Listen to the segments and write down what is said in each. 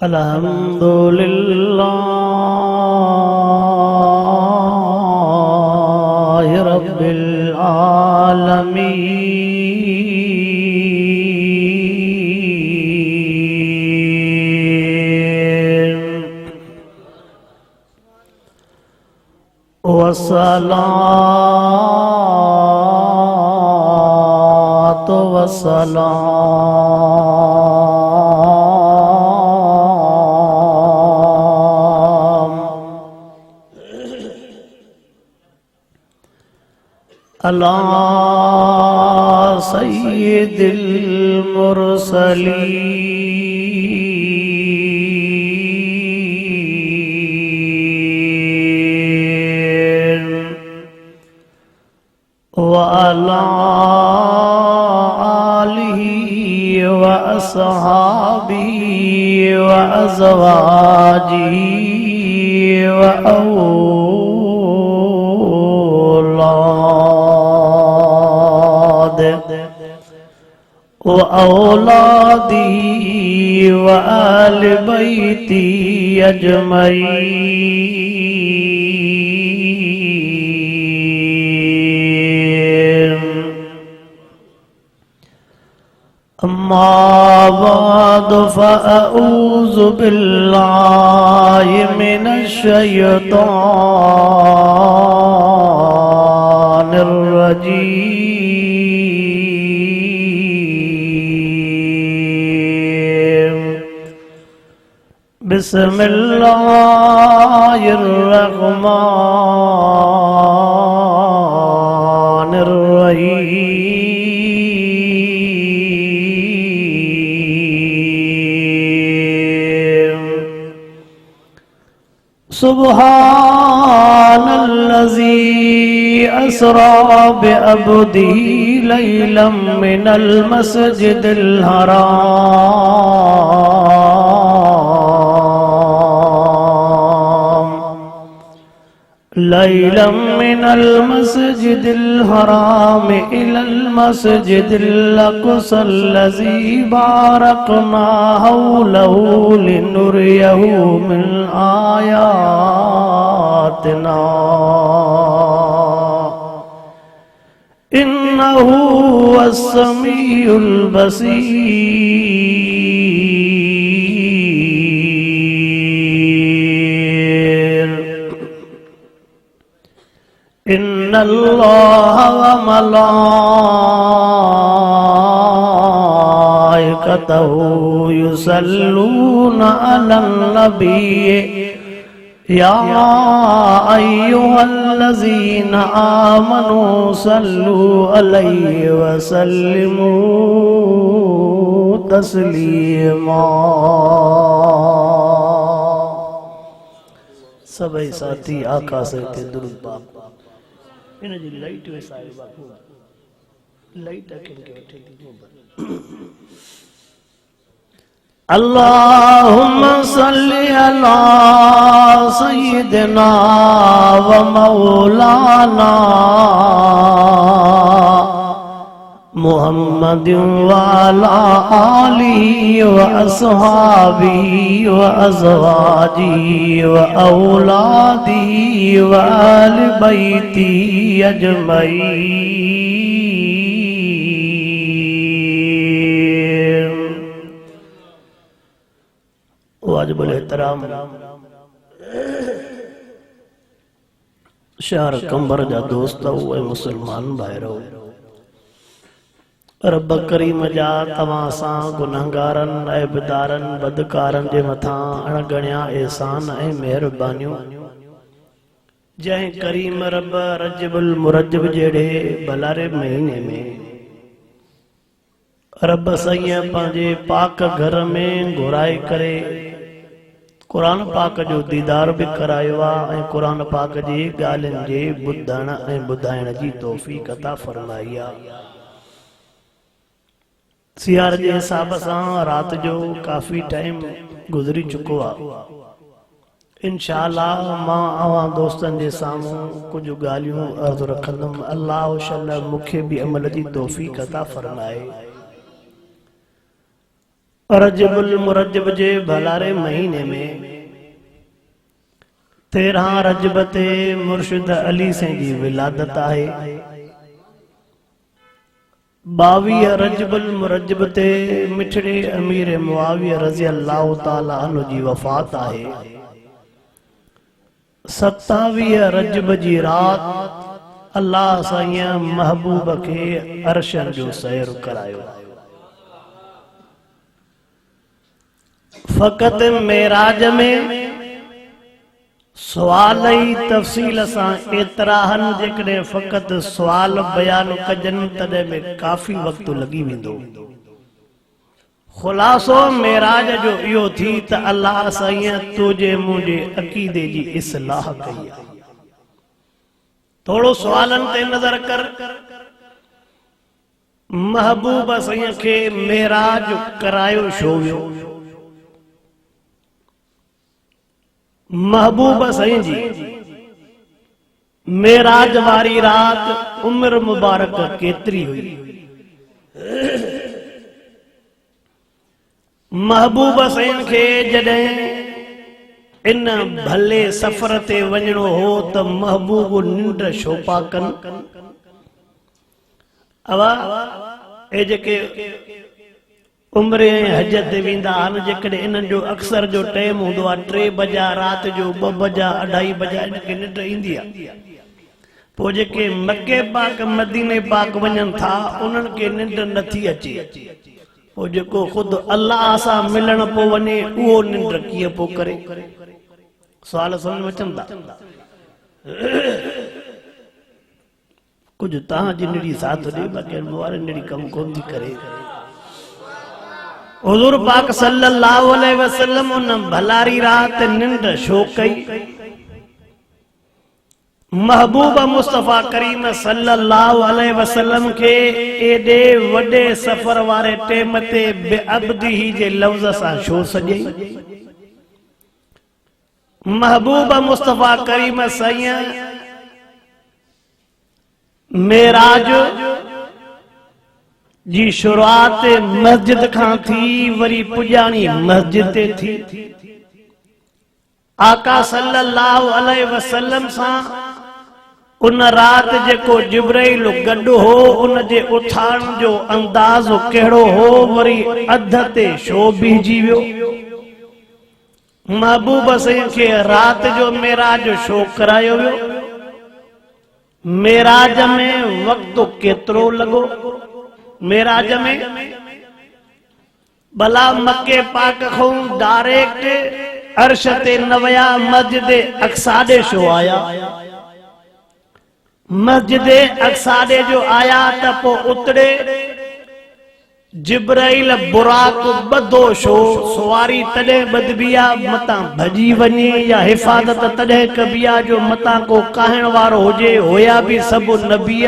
अल्हम्दुलिल्लाहि रब्बिल आलमीन वस्सलातु वस्सलाम अला सय्यिदिल मुरसलीन व अला आलिहि व अस्हाबिहि व अज़वाजिहि व औलादी व आल बैती अजमईन अम्मा बाद फ़अऊज़ु बिल्लाहि मिनश शैतानिर रजीम बिस्मिल्लाहिर रहमानिर रहीम सुब्हानल्लज़ी अस्रा बिअब्दिही लैलन मिनल मस्जिदिल हराम लैलन मिनल मस्जिदिल हराम इलल मस्जिदिल अक़सल्लज़ी बारकना हौलहु लिनुरियहु मिन आयातिना इन्नहु अस्समीउल बसीर इन्नल्लाह व मलाइकतहु युसल्लूना अलन नबी या अय्युहल्लज़ीना आमनू सल्लू अलैहि व सल्लिमू तस्लीमा। सभी साथी आका से के दुरूद पाक इन जी लाइट वे साहिबा को लाइट अखिन के बैठे थी अल्लाहुम्मा सल्ली अला सय्यिदिना व मौलाना मुहम्मदिन व अला आलिहि व अस्हाबिहि व अज़वाजिहि व औलादिहि व आल बैती अजमईन। वाजिबुल एहतराम शहर कंबर जा दोस्त उहे मुसलमान भाइरो रब करीम जा तव्हां सां गुनहगारन ऐबदारन बदकारन जे मथां अणगणिया एहसान ऐं मेहरबानियूं जंहिं करीम रब रजबुल मुरजब जहिड़े भलारे महीने में रब सईं पंहिंजे पाक घर में घुराए करे कुरान पाक जो दीदार भी करायो आहे ऐं कुरान पाक जी ॻाल्हियुनि जे ॿुधण ऐं ॿुधाइण जी तौफ़ीक़ अता फरमाई आहे। सियार जे हिसाब सां राति जो काफ़ी टाइम गुज़री चुको आहे। इंशाअल्लाह मां अवां दोस्तनि जे साम्हूं कुझु ॻाल्हियूं अर्ज़ु रखंदुमि। अल्लाह शल्ला मूंखे बि अमल जी तौफ़ीक़ अता फरमाए। रजबुल मुरजब जे भलारे महीने में 13 रजब ते मुर्शिद अली से जी विलादत आहे। 22 रजबुल मुरजब ते मिठड़े अमीर मुआविया रज़ी अल्लाह ताला अन्हु जी वफ़ात आहे। 27 रजब जी रात अल्लाह साईं महबूब के अरशन जो सैर करायो। फ़क़त मेराज में सवाल ही तफसील सां एतरा हन जेकॾहिं फ़क़त सवाल बयान कजन तॾहिं में काफ़ी वक़्तु लगी वेंदो। खुलासो मेराज जो इहो थी त अल्लाह साईं तुझे मुझे अकीदे जी इस्लाह कई। थोड़ो सवालन ते नजर कर। महबूब साईं के मेराज करायो छो वियो? महबूब साईं जी मेराज वारी रात उम्र मुबारक केतरी हुई? महबूब साईं के जॾहिं इन भले सफर ते वञणो हो त महबूब निंड छो पा कन? अवा ए जेके उम्र हज ते वेंदा आहिनि जेकॾहिं इन्हनि जो अक्सर जो टाइम हूंदो आहे 3 बजा रात जो 2 बजा 2:30 बजा इनखे निंड ईंदी आहे। पोइ जेके मके पाक मदीने पाक वञनि था उन्हनि खे निंड नथी अचे। पोइ जेको ख़ुदि अल्लाह सां मिलण पोइ वञे उहो निंड कीअं पोइ करे? सवाल समझ में अचनि था? कुझु तव्हांजी निड़ी साथ ॾे बाक़ी वारे निड़ी कमु कोन थी करे। हुज़ूर पाक सल्लल्लाहु अलैहि वसल्लम उन भलारी रात निंड छो कई? महबूब मुस्तफा करीम सल्लल्लाहु अलैहि वसल्लम के एडे वडे सफर वारे टेम ते बेअब्दी जे लफ्ज सां छो सजे? महबूब मुस्तफा करीम साईं मेराज जी शुरुआत मस्जिद खां थी वरी पुजाणी मस्जिद ते थी। आका सल्लल्लाहु अलैहि वसल्लम सां उन रात जेको जिब्राइल गड्डो हो उन जे उथाण जो अंदाज़ कहिड़ो हो? वरी अध ते छो बीहजी वियो? महबूब साईं खे रात जो मेराज छो करायो वियो? मेराज में वक़्तु केतिरो लॻो? मेराज में भला मके पाक खां डायरेक्ट अर्श ते न विया, मस्जिद अक्सा ॾे छो आया? मस्जिद अक्सा ॾे जो आया त पोइ उतरे जिब्राइल बुराक बधो छो? सवारी तॾहिं बधबी आहे मतां भॼी वञे या हिफ़ाज़त तॾहिं कबी आहे जो मतां को कहण वारो हुजे? होया बि सभु नबी,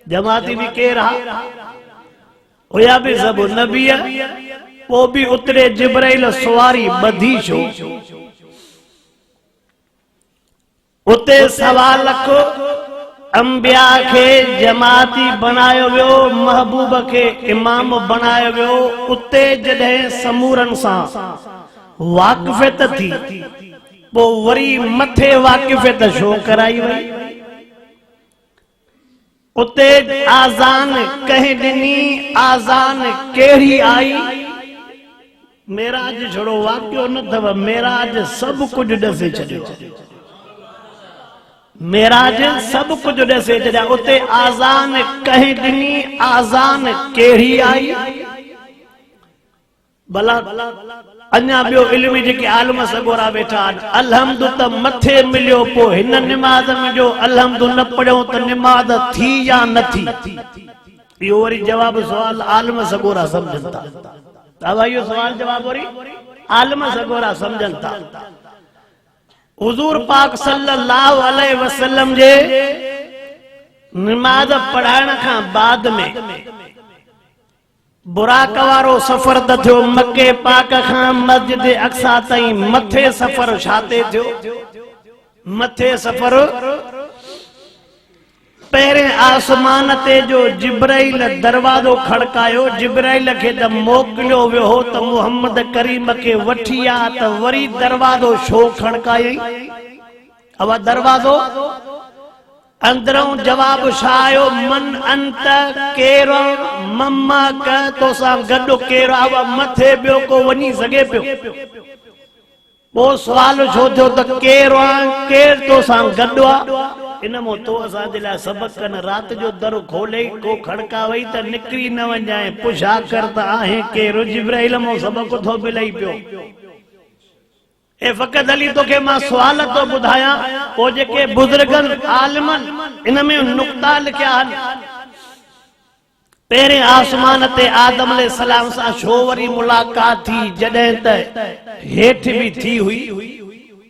जमाती भी केर होया भी सब नबी, वो भी उतरे जिब्राइल सवारी बधी छो? उते सवा लख अंबिया के जमाती बनायो वियो, महबूब के इमाम बनायो वियो। उते जॾहिं समूरन सां वाक़िफ़त थी पोइ वरी मथे वाक़िफ़त छो कराई वई? उते आज़ान कहीं ॾिनी, आज़ान कहिड़ी आई? मेराज छोड़ो वाक़ियो न अथव, मेराज सब कुछ ॾसे छॾियो। मेराज सब कुछ ॾसे छॾिया। उते आज़ान कहीं ॾिनी, आज़ान कहिड़ी आई? भला अञा ॿियो इल्मी जेके आलम सगोरा वेठा आहिनि, अलहम्दु त मथे मिलियो, पोइ हिन निमाज़ में जो अलहम्दु न पढ़ियो त निमाज़ थी या न थी? इहो वरी जवाब सवाल आलम सगोरा समझनि था। अब इहो सवाल जवाब वरी आलम सगोरा समझनि था। हुजूर पाक सल्लल्लाहु अलैहि वसल्लम जे निमाज़ पढ़ाइण खां बाद में बुराक वारो सफर त थियो मके पाक खां मस्जिद अक्सा ताईं। मथे सफर छाते थियो? मथे सफर पहिरें आसमान ते जो जिब्राइल दरवाज़ो खड़कायो, जिब्राइल खे त मोकिलियो वियो हो त मुहम्मद करीम खे वठी आ, त वरी दरवाज़ो छो खड़कायई? अब दरवाज़ो अंदरों जवाब छायो, मन अंत केरो मम्मा क तोसां गॾु केरो? अब मथे ॿियो को वञी सघे पियो? वो सवाल छो थियो त केर केर तोसां गॾु आ? इन मो तो असांजे लाइ सबक कन, रात जो दर खोले को खड़कावई त निकरी न वञाए, पुछा कर त आहे केर? जिब्राइल मो सबक थो मिलई पियो। ए फ़क़त अली तोखे मां सवाल तो ॿुधायां, ओ जेके बुज़ुर्गन आलिमन इन में नुक्ता लिखिया आहिनि। पहिरें आसमान ते आदम अलैहिस्सलाम सां छो वरी मुलाकात थी जॾहिं त हेठि बि थी हुई?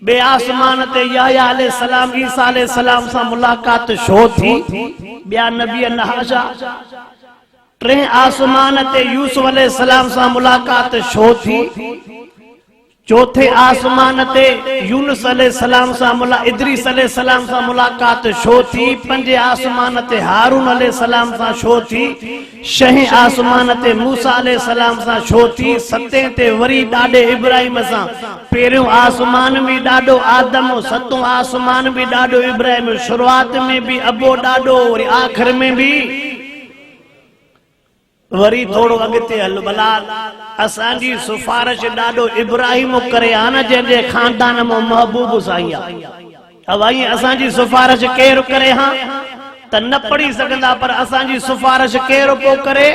बे आसमान ते याह्या अलैहिस्सलाम ईसा अलैहिस्सलाम सां मुलाकात छो थी? ॿिया नबी हाशा। टे आसमान ते यूसुफ अलैहिस्सलाम सां मुलाकात छो थी? चौथे आसमान ते यूनुस अलैहिस्सलाम सां इदरीस अलैहिस्सलाम सां मुलाकात छो थी? पंजे आसमान ते हारून अलैहिस्सलाम सां छो थी? छहें आसमान ते मूसा अलैहिस्सलाम सां छो थी? सतें ते वरी ॾाढे इब्राहिम सां। पहिरियों आसमान भी ॾाढो आदम, सतों आसमान भी ॾाढो इब्राहिम, शुरुआत में भी अबो ॾाढो, वरी आखिर में भी वरी थोड़ो अॻिते हल भला। असांजी सिफारिश ॾाढो इब्राहिम करे आ न, जंहिंजे खानदान में महबूब साईं आ। अवाई असांजी सिफारिश केर करे हा त न पढ़ी सघंदा, पर असांजी सिफारिश केर पो करे?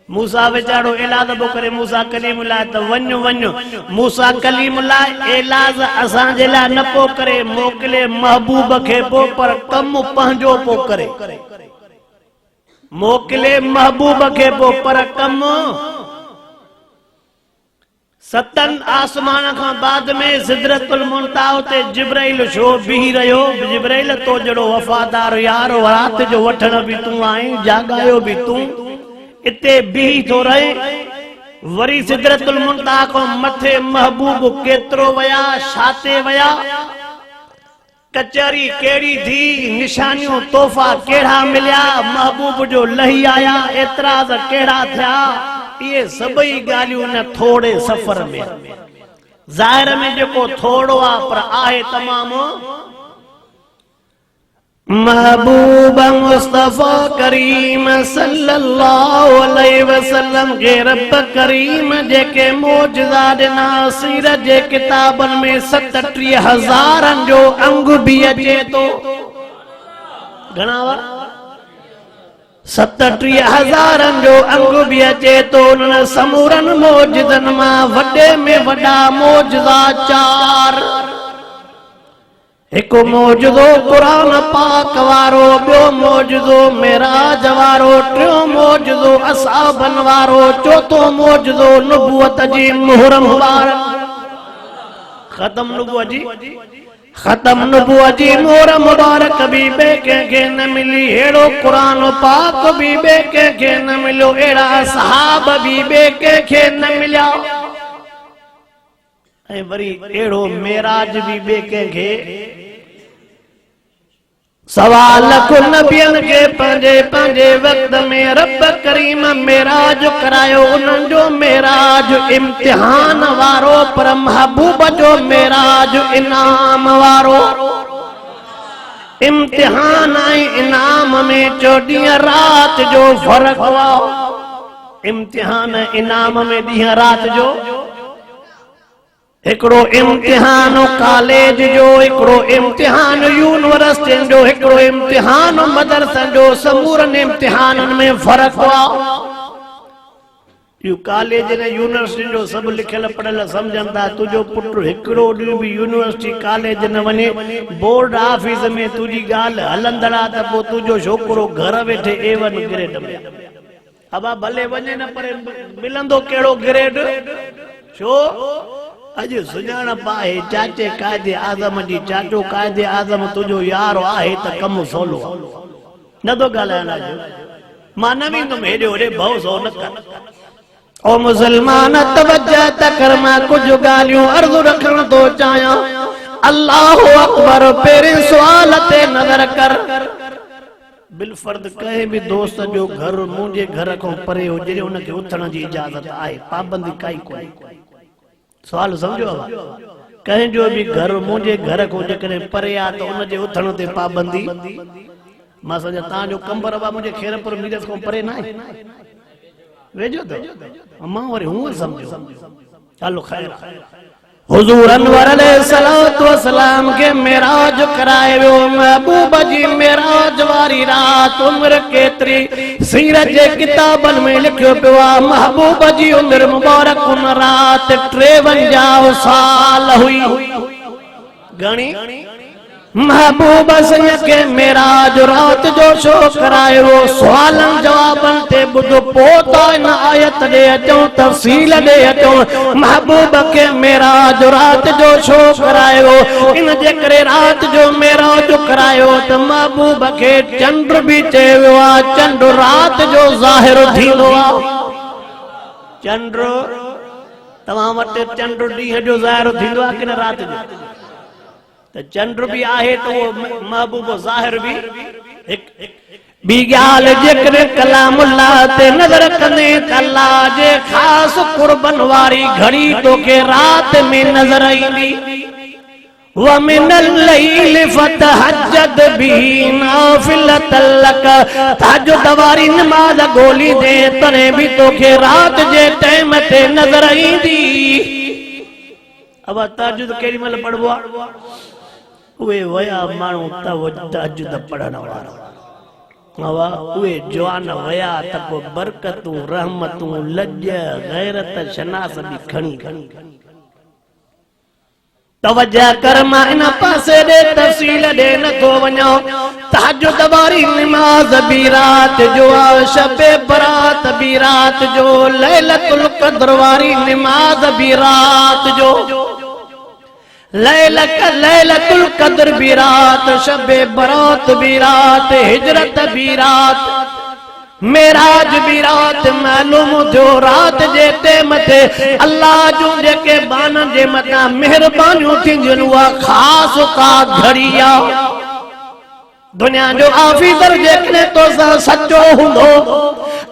मूसा वेचारो एलाज़ पो करे, मूसा कलीमुल्लाह त वञ वञ। मूसा कलीमुल्लाह एलाज़ असांजे लाइ न पो करे, मोकिले महबूब खे पो, पर कम पंहिंजो पो करे। मोकिले महबूब खे पो, पर कम। सतन आसमान खां बाद में सिदरतुल मुंतहा ते जिब्राइल छो बीही रहियो? जिब्राइल तो जड़ो वफादार यार, रात जो वठण भी तू आई, जागायो भी तू, इते बीही तो रहे। वरी सिदरतुल मुंतहा खां मथे महबूब केतिरो वया, छाते वया, कचहरी केड़ी थी, निशानियों तोहफा केड़ा मिलिया, महबूब जो लही आया, एतराज केड़ा थिया, ये सभई गालियों न थोड़े सफर में। ज़ाहिर में जेको थोड़ो आ, पर आहे तमाम। महबूब मुस्तफा करीम सल्लल्लाहु अलैहि वसल्लम के रब करीम जेके मौजज़ा ॾिना, सीरत जे किताबन में 37,000 जो अंग भी अचे तो। घणा वा? 37,000 जो अंग भी अचे तो। उन समूरन मौजज़न मां वॾे में वॾा मौजज़ा 4। एक मौजूदो कुरान पाक वारो, ॿियो मौजूदो मेराज वारो, टियों मौजूदो असहाबन वारो, चौथों मौजूदो नबूवत जी मुहर मुबारक। खत्म नबूवत जी मुहर मुबारक भी बे के न मिली, एड़ो कुरान पाक भी बे के न मिलो, एड़ा असहाब भी बे के न मिलिया। ऐं वरी एड़ो मेराज भी बे के। सवाल को नबियन के पंजे पंजे वक्त में रब करीम मेराज करायो। उन्हनि जो मेराज इम्तिहान वारो, पर महबूब जो मेराज इनाम वारो। इम्तिहान ऐं इनाम में 4 ॾींहं रात जो फर्क हुआ। इम्तिहान इनाम में ॾींहं रात जो। एकड़ो इम्तिहान कॉलेज जो, एकड़ो इम्तिहान यूनिवर्सिटी जो, एकड़ो इम्तिहान मदरसन जो। समूरन इम्तिहानन में फर्क हुआ। यू कॉलेज ने यूनिवर्सिटी जो सब लिखल पढ़ल समझंदा। तुझो पुट एकड़ो ॾींहुं भी यूनिवर्सिटी कॉलेज न वञे, बोर्ड ऑफिस में तुझी ॻाल्हि हलंदड़ा, त पो तुझो छोकरो घर वेठे A1 ग्रेड में। अब भले वञे न, पर मिलंदो केड़ो ग्रेड? छो? अॼु सुञाणप आहे चाचे कायदे आज़म जी। चाचो कायदे आज़म तुझो यार आहे त कम सवलो न तो ॻाल्हाइण जो। मां न वेंदुमि हेॾे होॾे, भउ सो न कर। ओ मुसलमान तवज्जो त कर, मां कुछ ॻाल्हियूं अर्ज़ रखण थो चाहियां। अल्लाहु अकबर। पहिरें सुवाल ते नज़र कर। बिलफर्द कहे भी दोस्त जो घर मुझे घर को परे हो जे उनके उथण जी इजाजत आए, पाबंदी काई कोई। सवाल समझो, कहे जो भी घर मुझे घर को जे परे आ तो उन जे उथण ते पाबंदी। मां समझा ता जो कंबर बा मुझे खेरपुर मीरस को परे ना है वेजो तो मां वरी हूं समझो। चलो खैर, हुजूर अनवर अलैहिस्सलातु वस्सलाम के मेराज कराए वो महबूब जी मेराज वारी रात उम्र केतरी सीरत जे किताबन में लिखियो पियो आ महबूब जी उम्र मुबारक उन रात 53 साल हुई। घणी महबूब सिंह के मेराज रात जो शो कराए वो सवालन जवाबन ते बुधो पोता इन आयत दे अचो तफसील दे अचो। महबूब के मेराज रात जो शो कराए वो इन जे करे रात जो मेराज करायो त महबूब के चंद्र भी चयो आ चंद्र रात जो ज़ाहिर थींदो आ। चंद्र तमाम वटे चंद्र ॾींहं जो ज़ाहिर थींदो आ कि न रात जो? तो चंद्र भी आहे तो वो महबूब ज़ाहिर भी एक बिगाल जिक्र कलामुल्लाह ते नजर कंदे अल्लाह जे खास कुर्बन वारी घड़ी तो के रात में नजर आईंदी। व मिनल लैल फतहज्जद बिही नाफिलतल लक तहज्जुद वारी नमाज गोली दे तने भी तो के रात जे टाइम ते नजर आईंदी। अब तहज्जुद केड़ी मल पढ़बो उए वया मानू तहज्जुद पढ़ण वारा उए जवान वया त को बरकतू रहमतू लज गैरत शनास भी खणी तवज्जो कर मां इन पासे दे तफसील दे न तो वणो। तहज्जुद वारी नमाज भी रात जो शबे बरात भी रात जो लैलतुल कद्र वारी नमाज भी रात जो लैलतुल कद्र भी रात शबे बरात भी रात हिजरत भी रात मेराज भी रात। मालूम थियो रात जे टाइम ते अल्लाह जो जेके बानन जे मथा मेहरबानियूं थींदियूं उहा खास का घड़िया दुनिया जो आफीसर जेकॾहिं तोसां सचो हूंदो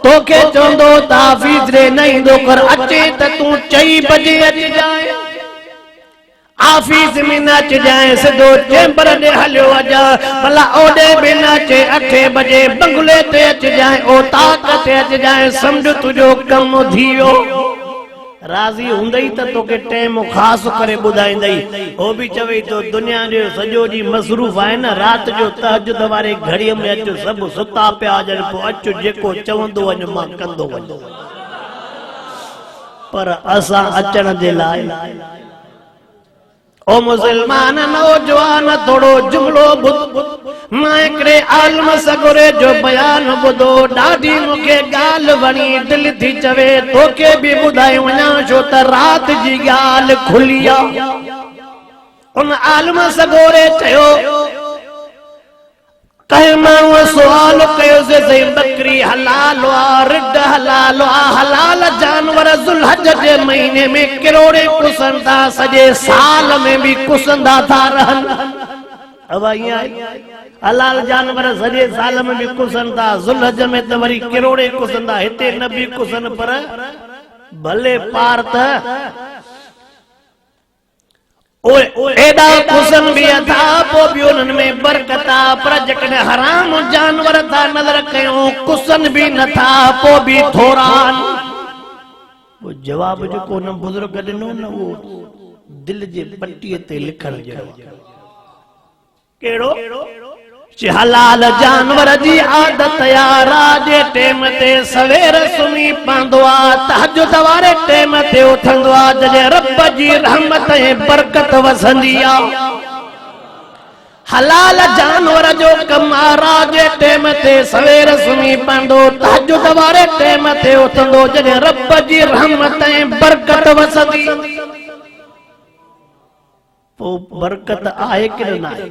तोखे चवंदो त आफीसरे न ईंदो कर अचे त तूं 4 बजे अची जाए ऑफिस में न जाए सिधो चैम्बर दे हलियो अजा भला ओडे भी न 8 बजे बंगले ते अच जाए ओ ताकत ते अच जाए समझ तुझो कम थियो। राजी हुंदई त तोके टाइम खास करे बुधाईंदई। ओ भी चवे तो दुनिया जो सजो जी मसरूफ है न रात जो तहज्जुद वारे घड़ी में अच सब सुता पिया जन पो अच जेको चवंदो वञ मां कंदो वञ। पर असां अचण जे लाइ ओ मुसलमान नौजवान थोड़ो जुमलो बुध मां एकड़े आलम सगुरे जो बयान बुधो ॾाढी मूंखे ॻाल्हि वणी दिल थी चवे तोखे भी ॿुधाए वञा छो त रात जी ॻाल्हि खुली आ। उन आलम सगोरे चयो कहे मां सवाल कयो से सही बकरी हलाल आ रिड हलाल आ हलाल जानवर ज़ुल्हज जे महीने में किरोड़े कुसंदा सजे साल में भी कुसंदा था रहन। अब हलाल जानवर सजे साल में भी कुसंदा ज़ुल्हज में त वरी किरोड़े कुसंदा हिते न भी कुसन पर भले पार त एदा कुसन भी था पो भी उनन में बरकता पर जकने हराम जानवर था नजर कयो कुसन भी न था पो भी थोरान। वो जवाब जो को न बुजुर्ग दिनो न वो दिल जे पट्टी ते लिखण जो केड़ो हलाल जानवर जी आदत यारा जे टेम ते सवेर सुनी पांदो आ तहज्जुद वारे टेम ते उथंदो आ जॾहिं रब जी रहमत ऐं बरकत वसंदी आ। हलाल जानवर जो कम आ रात जे टेम ते सवेर सुनी पांदो तहज्जुद वारे टेम ते उथंदो जॾहिं रब जी रहमत ऐं बरकत वसंदी। पो बरकत आहे कि न आहे?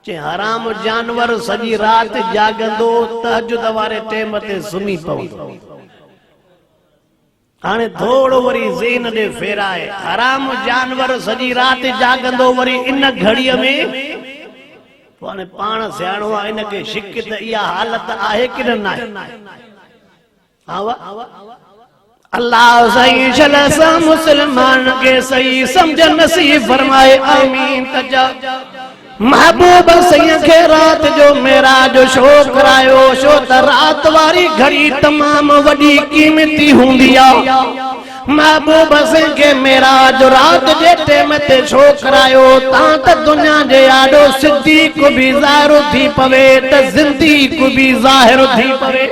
हराम जानवर सजी रात जागंदो तहज्जुद वारे टेम ते सुम्ही पवंदो। हाणे थोड़ो वरी ज़हन दे फेराए हराम जानवर सजी रात जागंदो वरी इन घड़ीअ में हाणे पाण सियाणो आहे इनखे शिक त इहा हालत आहे कि न आहे। अल्लाह सही शलसा मुसलमान के सही समझ नसीब फरमाए आमीन। तजा महबूब सही के रात जो मेरा जो शो करायो शो त रात वारी घड़ी तमाम वडी कीमती हुंदी आ। महबूब सही के मेरा जो रात जे टेम ते शो करायो ता त दुनिया जे आडो सिद्दीक भी ज़ाहिर थी पवे त जिंदगी को भी ज़ाहिर थी पवे।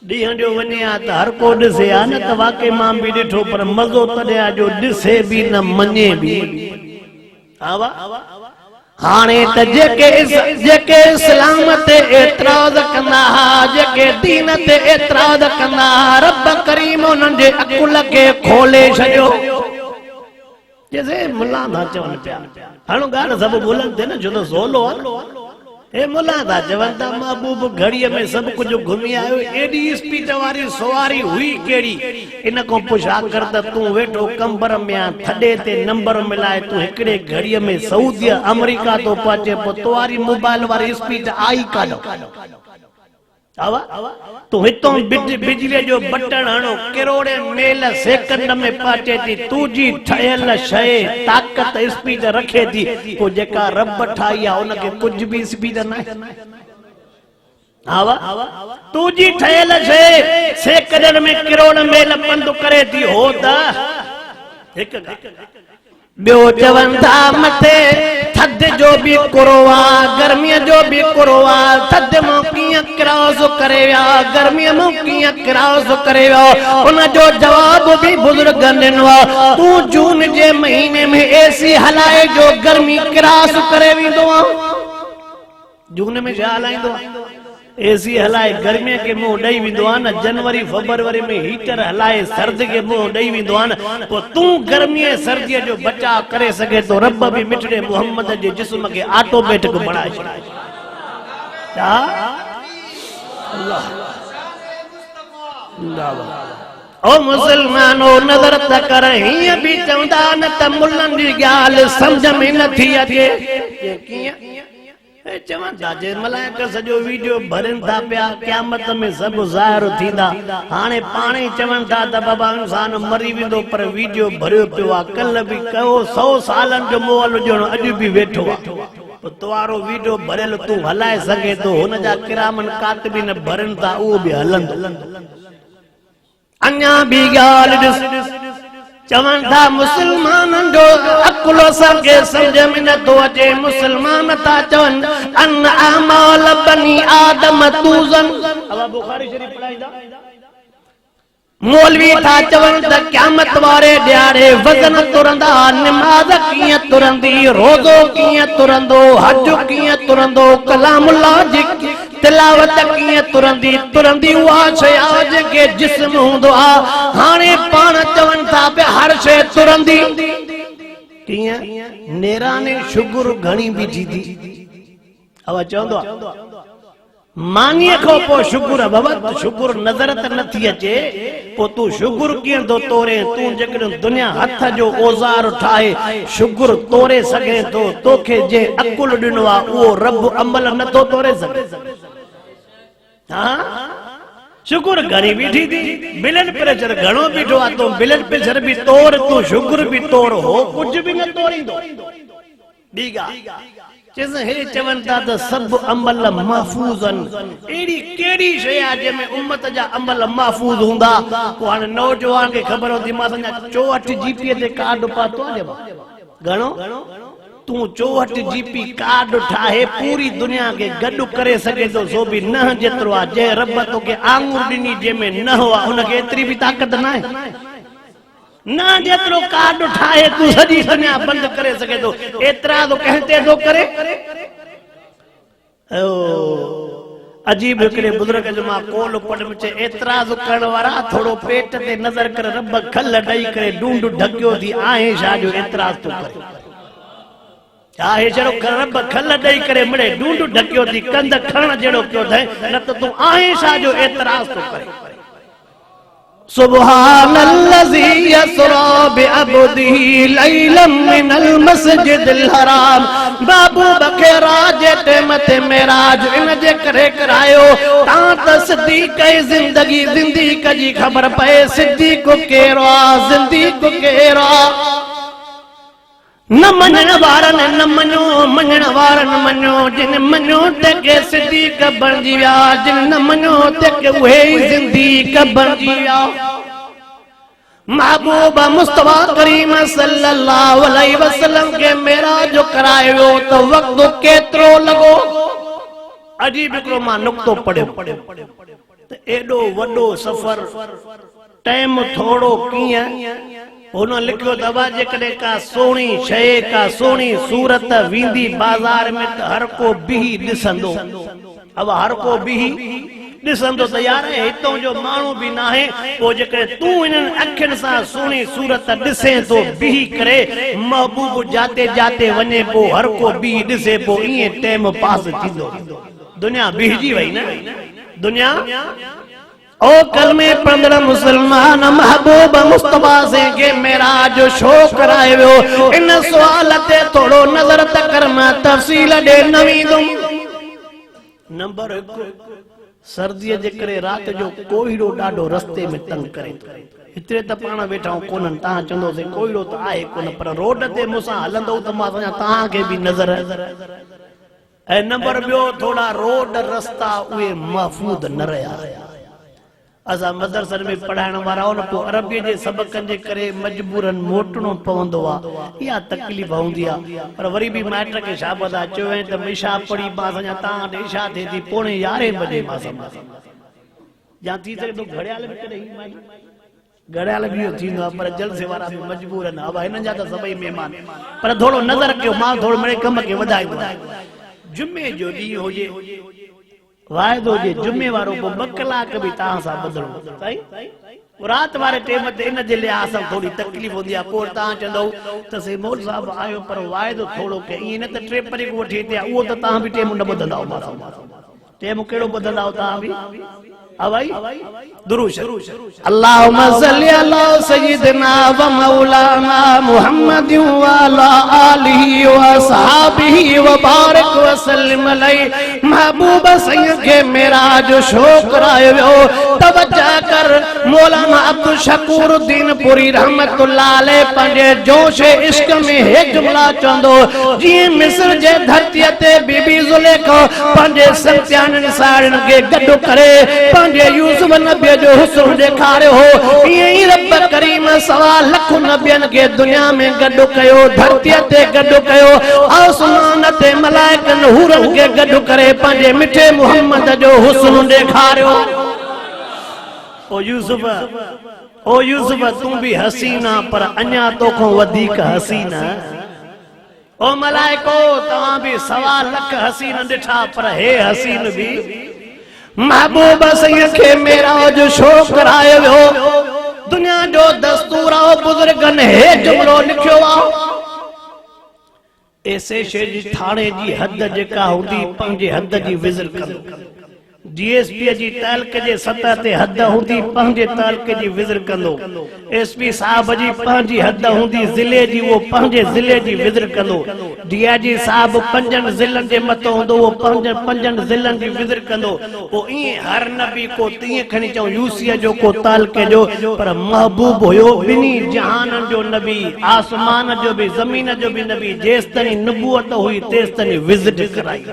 ॾींहं जो वञे आ त हर को ॾिसे आ न त वाकई मां बि ॾिठो पर मज़ो तॾहिं आ जो ॾिसे बि न मञे बि। हाणे त जेके इस्लाम ते एतराज़ कंदा हा जेके दीन ते एतराज़ कंदा हा रब करीम उन्हनि जे अकुल खे खोले छॾियो। जैसे मुल्ला था चवनि पिया हाणे ॻाल्हि सभु ॿोलनि थिए न छो त ज़ोलो आहे। हे मुल्ला था चवनि था महबूब घड़ीअ में सभु कुझु घुमी आयो एॾी स्पीड वारी सवारी हुई कहिड़ी इन खां पुछा कर त तूं वेठो कंबर में आ थॾे ते नंबर मिलाए तूं हिकिड़े घड़ीअ में सऊदी अमेरिका तो पहुचे पोइ तुआरी मोबाइल वारी स्पीड आई काॾो। तू हितों बिजली जो बटन हणो किरोड़े मेल सेकंड में पहुचे थी तुझी ठहियल शइ ताकत स्पीड रखे थी पोइ जेका रब ठाही आहे उनखे कुझु बि स्पीड न आहे। तुझी ठहियल शइ सेकंड में किरोड़ मेल पंधु करे थी हो त हिकु ॿियो चवनि था मथे थधि जो भी कुरोवा गर्मीअ जो भी कुरोवा थधि मां कीअं क्रॉस करे विया गर्मीअ मां कीअं क्रॉस करे विया उन जो जवाब भी बुजुर्गनि ॾिनो आहे। तूं जून जे महीने में एसी हलाए जो गर्मी क्रॉस करे वेंदो आहे। जून में छा हलाईंदो आहे एसी हलाए गर्मीअ खे मुंहुं ॾेई वेंदो आहे न जनवरी फरवरी में हीटर हलाए सर्दी खे मुंहुं ॾेई वेंदो आहे न पोइ तूं गर्मीअ सर्दीअ जो बचाव करे सघे थो रब बि मिठड़े मोहम्मद जे जिस्म खे ऑटोमेटिक बणाए छॾे। ओ मुसलमानो नज़र त कर हीअं बि चवंदा न त मुल्लनि जी ॻाल्हि सम्झ में नथी अचे कीअं चवनि था जे मलाइक सॼो वीडियो भरनि था पिया क़यामत में सभु ज़ाहिर थींदा हाणे पाण ई चवनि था त बाबा इंसान मरी वेंदो पर वीडियो भरियो पियो आहे कल्ह बि कयो 100 सालनि जो मोहल ॼणो अॼु बि वेठो आहे तुवारो वीडियो भरियल तूं हलाए सघे थो हुन जा किरामन कातिबीन भरनि था उहो बि हलंदो। अञा बि ॻाल्हि ॾिस चवनि था मुसलमाननि जो अकुल असांखे सम्झ में नथो अचे मुसलमान था चवनि अन अमाल बनी आदम तूज़न बुखारी शरीफ पढ़ाईंदा मौलवी था चवनि त क़यामत वारे ॾियारे वज़न तुरंदा नमाज़ कीअं तुरंदी रोज़ो कीअं तुरंदो हज कीअं तुरंदो कलामुल्लाह जी तिलावत कीअं तुरंदी उहा शइ आहे जेके जिस्म हूंदो आहे। हाणे पाण चवनि था पिया हर शइ तुरंदी कीअं नेराने शुगर घणी बीठी थी अब चवंदो आहे मानीअ खां पोइ शुगर बाबा शुगर नज़र त नथी अचे पोइ तूं शुगर कीअं थो तोरे तूं जेकॾहिं दुनिया हथ जो औज़ार ठाहे शुगर तोरे सघे थो तोखे जे अकुल ॾिनो आहे उहो रब अमल नथो तोरे सघे। शुगर घणी बीठी थी ब्लड प्रेशर घणो बीठो आहे तूं ब्लड प्रेशर भी तोड़ तूं शुगर भी तोड़ हो कुझु भी न तोड़ींदो। ॿी ॻाल्हि हे चवनि था त सभु अमल महफूज़न अहिड़ी कहिड़ी शइ आहे जंहिंमें उम्मत जा अमल महफूज़ हूंदा पोइ हाणे नौजवान खे ख़बर हूंदी मां अञा 64 जीपी ते कार्ड पातो आहे घणो तूं 64 जीपी कार्ड ठाहे पूरी दुनिया के गॾु करे सघे थो सो बि न जेतिरो आहे जंहिं रब तोखे आङुर ॾिनी जंहिंमें न हो उनखे एतिरी बि ताक़त न आहे न जेतिरो कार्ड ठाहे तूं सॼी दुनिया बंदि करे सघे थो एतिरा तो कंहिं ते थो करे। अजीब हिकिड़े बुज़ुर्ग जो मां कोल पढ़ में एतिराज़ करण वारा थोरो पेट ते नज़र कर रब खल ॾेई करे डूंड ढकियो थी आहे छा जो एतिराज़ थो करे आहे जहिड़ो रब खल ॾेई करे मिड़े डूंड ढकियो थी कंध खणण जहिड़ो पियो थिए न त तूं आहे छा जो एतिराज़ थो करे। सुब्हानल्लज़ी यसरा बिअब्दिही लैलन मिनल मस्जिदिल हराम। बाबू बकर जे टेम ते मेराज इन जे करे करायो ता त सिद्दीक़ जिंदगी जिंदीक़ जी खबर पए सिद्दीक़ केरो आ जिंदीक़ केरो न मञण वारन न मञो मञण वारन मञो जिन मञो ते के सिद्दीक़ बणजी विया जिन न मञो ते के उहे जिंदीक़ बणजी विया। महबूब मुस्तफा करीम सल्लल्लाहु अलैहि वसल्लम के मेराज करायो तो वक्त केतरो लगो। अजीब हिकिड़ो मां नुक्तो पढ़ियो त एडो वडो सफ़र टाइम थोड़ो कीअं उन लिखियो दवा जेकॾहिं का सोणी शइ का सोणी सूरत वींदी बाज़ार में त हर को बीही ॾिसंदो। अब हर को बीही ॾिसंदो त यार हितों जो माण्हू बि नाहे पोइ जेकॾहिं तूं इन्हनि अखियुनि सां सुहिणी सूरत ॾिसे थो बीही करे महबूब जाते जाते वञे पोइ हर को बीही ॾिसे पोइ ईअं टाइम पास थींदो। दुनिया बीहजी वई न दुनिया। ओ कलमे पढ़ंदड़ मुसलमान महबूब मुस्तफा से के मेराज शो करायो इन सवाल ते थोड़ो नजर त कर मां तफसील दे नवीदुम। नंबर 1 सर्दी जे करे रात जो कोहीड़ो ॾाढो रस्ते में तंग करे। इतरे त पाण वेठा कोन ता चंदो से कोहीड़ो त आहे कोन पर रोड ते मूंसां हलंदो त मां समझा तहां के भी नजर। ऐं नंबर 2 थोड़ा रोड रस्ता उहे महफूज न रहा। असा मदरसन में पढ़ाइण वारा हो न पोइ अरबीअ जे सबक़नि जे करे मजबूरन मोटणो पवंदो आहे। इहा तकलीफ़ हूंदी आहे पर वरी बि माइट खे शाबत आहे चयो त इशा पढ़ी मां समझा तव्हां वटि इशा थिए थी 11:30 बजे मां समझा या थी सघे थो घड़ियाल बि कॾहिं घड़ियाल बि इहो थींदो आहे पर जलसे वारा बि मजबूर आहिनि। अब हिननि जा त सभई महिमान पर थोरो नज़र कयो मां थोरो मिड़े कम खे वधाईंदो आहियां। जुमे जो ॾींहुं हुजे वाइदो जे जुमे वारो पोइ 2 कलाक बि तव्हां सां ॿुधणो साईं। रात वारे टाइम ते इन जे लिहाज़ सां थोड़ी तकलीफ़ हूंदी आहे। पोइ तव्हां चवंदो त से मौल साहब आयो पर वाइदो थोड़ो के ईअं न त 3 तारीख़ वठी अचे उहो त तव्हां बि टाइम न ॿुधंदा टाइम कहिड़ो ॿुधंदा तव्हां बि अवाई दुरूद अल्लाहुम्मा सल्ली अला सय्यिदना व मौलाना मुहम्मद व अला आलिहि व असहाबिहि व बारिक व सल्लिम अलैहि। महबूब सैयद के मेराज शो करायो तवज्जो कर मौलाना अब्दुल शकूर उद्दीन पुरी रहमतुल्लाह अलैहि पंहिंजे जोश इश्क में हे जुमला चवंदो जीअं मिस्र जे धरतीअ ते बीबी ज़ुलेखा पंहिंजे सत्याननि साड़ियुनि खे गॾु करे पंहिंजे यूसुफ नबी जो हुस्न ॾेखारियो हो ईअं ई रब करीम 1.25 लख नबियनि खे दुनिया में गॾु कयो धरतीअ ते गॾु कयो आसमान ते मलाइकनि हूरनि खे गॾु करे पंहिंजे मिठे मोहम्मद जो हुस्न ॾेखारियो। ओ यूसुफ तूं भी हसीना पर अञा तोखां वधीक हसीना। ओ मलाइको तव्हां भी 1.25 लख हसीन ॾिठा पर हे हसीन भी महबूब सैयद के मेराज शो करायो वियो। दुनिया जो दस्तूर आहे बुजुर्गनि हे जुमलो लिखियो आहे ऐसे शइ जी थाणे जी हद जेका हूंदी पंहिंजे हद जी विज़िट कंदो। डीएसपी जी तालक जे सतह ते हद हूंदी पंहिंजे तालक जी विज़िट कंदो। एसपी साहब जी पंहिंजी हद हूंदी ज़िले जी वो पंहिंजे ज़िले जी विज़िट कंदो। डीआईजी साहब 5 ज़िलनि जे मथां हूंदो वो 5 ज़िलनि जी विज़िट कंदो। पोइ ईअं हर नबी को तीअं खणी चऊं यूसीअ जो को तालक जो पर महबूब हुयो ॿिन्ही जहाननि जो नबी आसमान जो भी ज़मीन जो भी नबी जेसिताईं नबूअत हुई तेसिताईं विज़िट कराई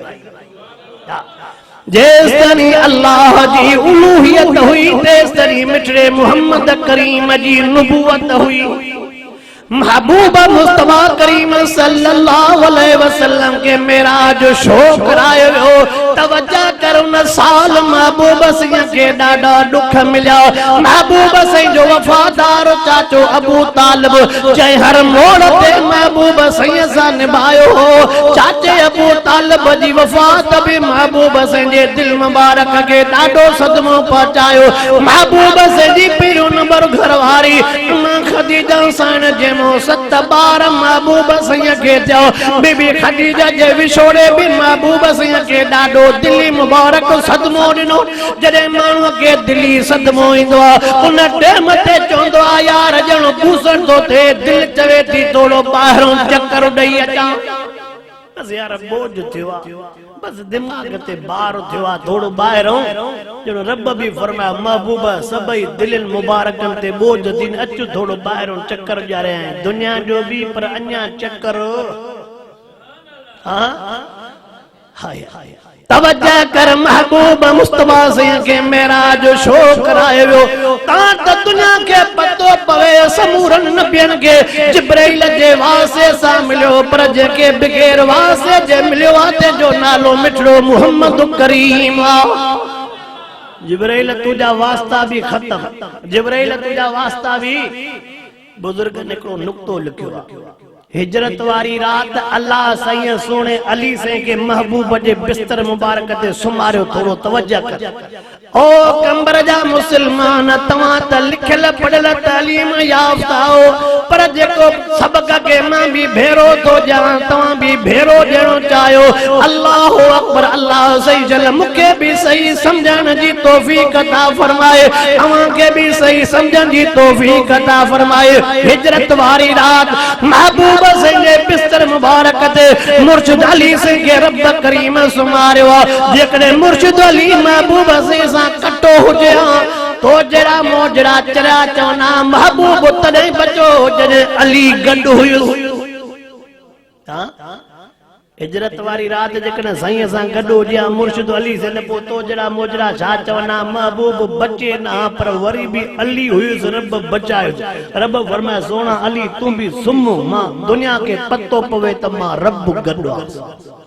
जेसिताईं अल्लाह जी उलूहियत हुई तेसिताईं मिठड़े मोहम्मद करीम जी नबूवत हुई। महबूब मुस्तफा करीम सल्लल्लाहु अलैहि वसल्लम के मेराज शो करायो वियो। तवज्जो कर उन साल महबूब सैयद के ॾाढा दुख मिलिया। महबूब सैयद जो वफादार चाचो अबू तालिब जंहिं हर मोड़ ते महबूब सैयद सां निभायो हो चाचे अबू तालिब जी वफ़ात भी महबूब सैयद जे दिल मुबारक के ॾाढो सदमो पहुचायो। महबूब सैयद जी पहिरियों नंबर घरवारी खदीजा सां जे 7 ॿार महबूब सैयद के थियो। बीबी खदीजा जे विछोड़े भी महबूब सैयद के ॾाढो दिली मुबारक सदमो ॾिनो जॾहिं माण्हूअ खे दिली सदमो ईंदो आहे उन टाइम ते चवंदो आहे यार ॼणो घुसण थो थिए दिलि चवे थी थोरो ॿाहिरों चकर ॾेई अचां बस यार बोझ थियो आहे बस दिमाग ते बार थियो आहे थोरो ॿाहिरों ॼणो रब बि फरमाया महबूब सभई दिलनि मुबारकनि ते बोझ थी अचु थोरो ॿाहिरों चकर ॾियारे दुनिया जो बि पर अञा चकर तवज्जो कर महबूब मुस्तफा सिंह के मेराज शो करायो ता त दुनिया के पतो पवे समूरन नबियन के जिब्राइल जे वासे सा मिलियो पर जेके बगैर वासे जे मिलियो ते जो नालो मिठड़ो मोहम्मद करीम जिब्राइल तुजा वास्ता भी खत्म जिब्राइल तुजा वास्ता भी बुजुर्ग ने को नुक्तो लिखियो हिजरत वारी रात अल्लाह सैयद सोने अली से के महबूब जे बिस्तर मुबारक ते सुमारियो थोरो तवज्जो कर ओ कंबर जा मुसलमान तवा त लिखल पढ़ल तालीम याफ्ता हो पर जेको सबक के मां भी भेरो तो जा तवा भी भेरो देणो चायो अल्लाह अकबर अल्लाह सही जल मुके भी सही समझण जी तौफीक अता फरमाए अवा के भी सही समझण जी तौफीक अता फरमाए हिजरत वारी रात महबूब सिंह बिस्तर मुबारक ते मुर्शिद अली सिंह के रब करीम सुमारियो जेकॾहिं मुर्शिद अली महबूब सिंह सां कटो हुजे तो जरा मोजरा चरा चवना महबूब तॾहिं बचो जॾहिं अली गॾु हुयो हिजरत वारी रात जेकॾहिं साईं सां गॾु हुजे मुर्शिद अली से न पोइ तो जरा मोजरा छा चवना महबूब बचे न पर वरी भी अली हुयुसि रब बचायो रब फरमाए सोना अली तू भी सुम मां दुनिया के पतो पवे त मां रब गॾु आहियां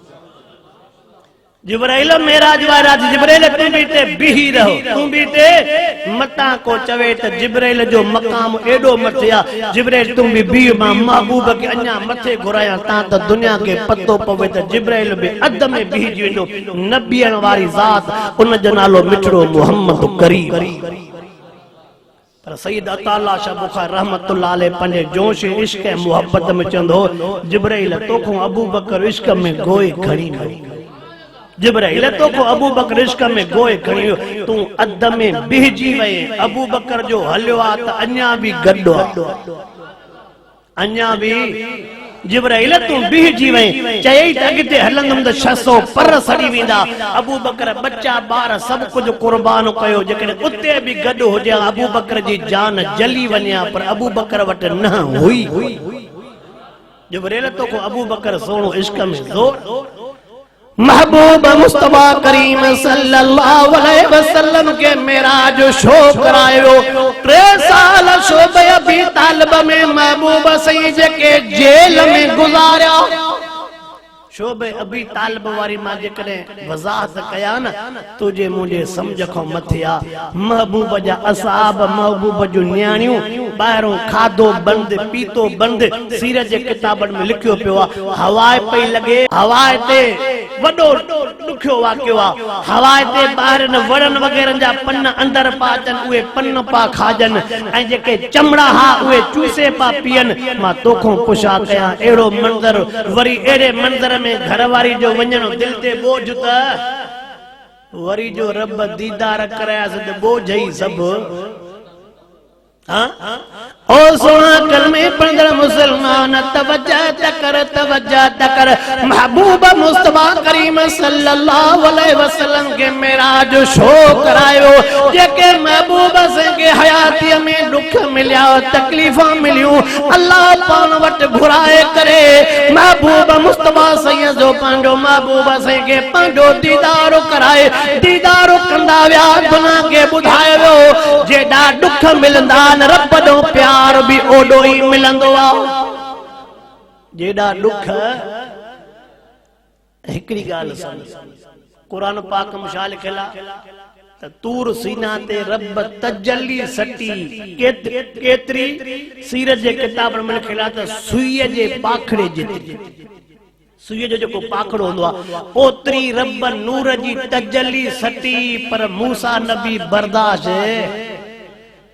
जिब्राइल मेराज वारा जिब्राइल तू भी ते बिही रहो तू भी ते मता को चवे त जिब्राइल जो मकाम एडो मथे आ जिब्राइल तू भी बी मां महबूब के अन्या मथे घुराया ता त दुनिया के पतो पवे त जिब्राइल भी अद में बिही वेंदो नबियन वारी जात उन जो नालो मिठड़ो मोहम्मद करीम पर सईद अताला शाह बुखारी रहमतुल्लाह अलैह पंजे जोश इश्क ऐं मोहब्बत में चंदो जिब्राइल तोखो अबू बकर इश्क में गोए खड़ी जिब्राइल तोखो अबू बकर इश्क में गोए खड़ी तू अद में बिहजी वए अबू बकर जो हलियो आ त अन्या भी गड्डो अन्या भी जिब्राइल तू बिहजी वए चई त अगते हलंदम त 600 पर सड़ी वेंदा अबू बकर बच्चा बार सब कुछ कुर्बान कयो जेकॾहिं उते भी गॾु हुजे अबू बकर जी जान जली वञा पर अबू बकर वट न हुई जिब्राइल तोखो अबू बकर सोनो इश्क में जोर महबूब मुस्तफा करीम सल्लल्लाहु अलैहि वसल्लम के मेराज शो करायो 3 साल शोबे अबी तालिब में महबूब सही के जेल में गुजारिया शोबे अबी तालिब वारी मां जेकॾहिं वज़ाहत कया न तुझे मुझे समझ खो मथिया महबूब जा असहाब महबूब जो न्याणियों ॿाहिरों खाधो बंद पीतो बंद सीरत जे किताबनि में लिखियो पियो आहे हवाए पई लगे हवाए ते वडो दुखियो वाकियो आहे हवाए ते ॿाहिरनि वणनि वग़ैरह जा पन अंदर पा अचनि उहे पन पा खाजनि ऐं जेके चमड़ा हा उहे चूसे पा पियनि मां तोखो पुछा कया अहिड़ो मंज़र वरी अहिड़े मंज़र में घरवारी जो वञणो दिल ते बोझ त वरी जो रब दीदार करायास त बोझ ई सब ओ सोना कलमे पढ़ंदड़ मुसलमान तवज्जो कर महबूब मुस्तफा करीम सल्लल्लाहु अलैहि वसल्लम के मेराज शो करायो जेके महबूब से के हयाती में दुख मिलिया तकलीफा मिलियो अल्लाह पान वट घुराए करे महबूब मुस्तफा सैयद जो पांडो महबूब से के पांडो दीदार कराए दीदार कंदा व्या दुनिया के बुधायो जेडा दुख मिलंदा रब दो प्यार भी ओडो ही मिलंदो आ जेडा दुख एकड़ी गाल कुरान पाक में शा लिखला त तूर सीना ते रब तजल्ली सटी केतरी सीरत जे किताब में लिखला त सुई जे पाखड़े जेतरी सुई जो जो पाखड़ो होंदो आ ओतरी रब नूर जी तजल्ली सटी पर मूसा नबी बर्दाश्त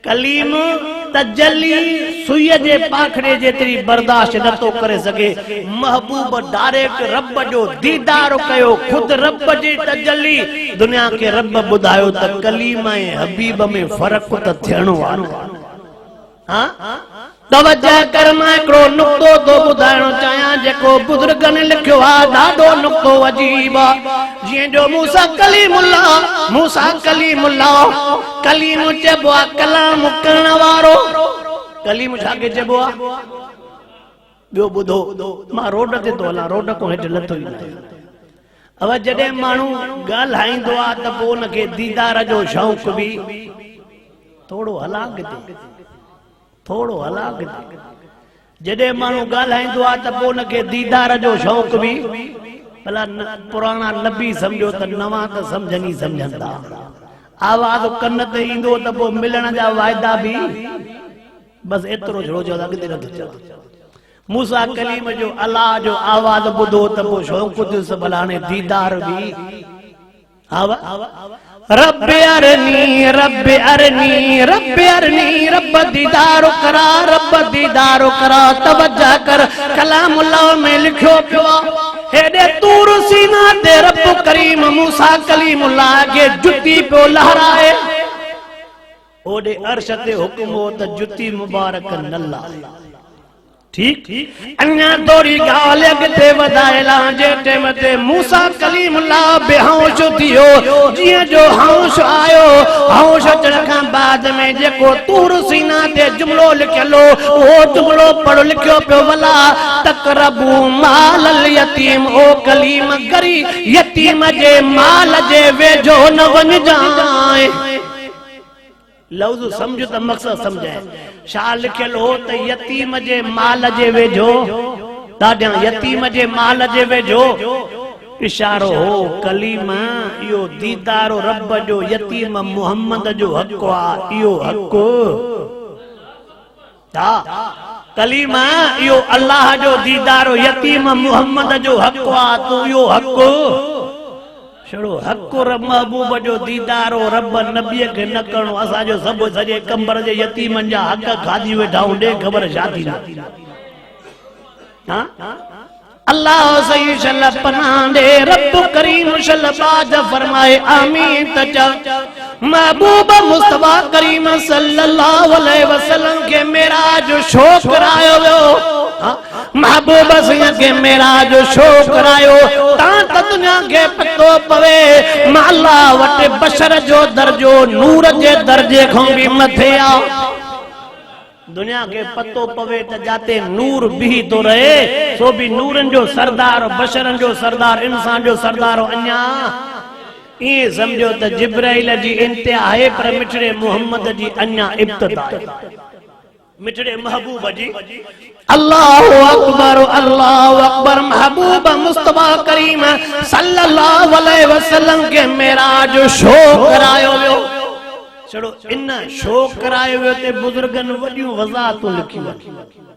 कलीम तजली सुईअ जे पाखड़े जेतिरी बर्दाश्त नथो करे सके। महबूब डायरेक्ट रब जो दीदार कयो, खुद रब जी तजली। दुनिया के रब बुधायो त कलीमा ऐं हबीब में फर्क त थियणो आहे। हां तवज्जो कर, मां हिकिड़ो नुक्तो तो ॿुधाइणो चाहियां जेको बुज़ुर्गनि लिखियो आहे, ॾाढो नुक्तो अजीब आहे। जीअं जो मूसा कलीमुल्लाह कलीम चइबो आहे कलाम करण वारो। कलीम छाखे चइबो आहे? ॿियो ॿुधो, मां रोड ते थो हलां, रोड खां हेठि लथो ई न आहियां। अब जॾहिं माण्हू ॻाल्हाईंदो आहे त पोइ हुनखे दीदार जो शौक़ बि थोरो हलाक जॾहिं माण्हू ॻाल्हाईंदो आहे त पोइ हुनखे दीदार जो शौक़ बि। भला पुराणा नबी सम्झो त नवां त सम्झनि था। आवाज़ कन ते ईंदो त पोइ मिलण जा वाइदा बि बस एतिरो छड़ो चवंदा, अॻिते नथो चवां। मूसा कलीम जो अल्लाह जो आवाज़ ॿुधो त पोइ शौक़ थियुसि, भला हाणे दीदार बि। रब अरनी रब अरनी रब अरनी रब दीदार करा। तवज्जो कर, कलामुल्लाह में लिखियो पियो हेॾे तूर सीना ते रब करीम मूसा कलीमुल्लाह के जुती पियो लहराए। ओॾे अर्श ते हुकुम हो त जुती मुबारक न लाहे। ठीक अन्या थोड़ी गाल अॻिते वधाइला जे टाइम ते मूसा कलीमुल्लाह बेहोश थियो। जीअं जो होश आयो, होश अचण खां बाद में जेको तूर सीना ते जुमलो लिखियलो उहो जुमलो पढ़ो लिखियो पियो, वला तक़रबू माल यतीम। ओ कलीम गरी यतीम जे माल जे वेझो न वञजाए। लफ्ज़ समझ त मक़सद समझाए। छा लिखियल हो त यतीम जे माल जे वेझो, ॾाढा यतीम जे माल जे वेझो इशारो हो कलीमा इहो दीदारो रब जो यतीम मुहम्मद जो हक़ आहे। इहो हक़ कलीमा इहो अल्लाह जो दीदारो यतीम मुहम्मद जो हक़ आहे। तू इहो हक़ छड़ो हक़ महबूब जो दीदारो रब नबीअ खे न करणो। असांजो सभु सॼे कंबर जे यतीमनि जा हक़ खाधी वेठा ॾे ख़बर छा थी न। अल्लाह सही शल पनाह दे, रब करीम शल बाज फरमाए आमीन। त चल महबूब मुस्तफा करीम सल्लल्लाहु अलैहि वसल्लम के मेराज शो करायो वियो। महबूब सिंह के मेराज शो करायो त दुनिया के पतो पवे माला वटे बशर जो दर्जो नूर जे दर्जे खां भी मथे आ। दुनिया के पतो पवे त जाते नूर भी तो रहे सो भी नूरन जो सरदार, बशरन जो सरदार, इंसान जो सरदार अन्या। ये समझो त जिब्राइल जी इंतहा है पर मिठड़े मोहम्मद जी अन्या इब्तिदा, मिठड़े महबूब जी। अल्लाहु अकबर महबूब मुस्तफा करीम सल्लल्लाहु अलैहि वसल्लम के मेराज शो करायो वियो। चलो इन शो करायो वियो ते बुजुर्गन वडियूं वज़ाहतूं लिखियूं।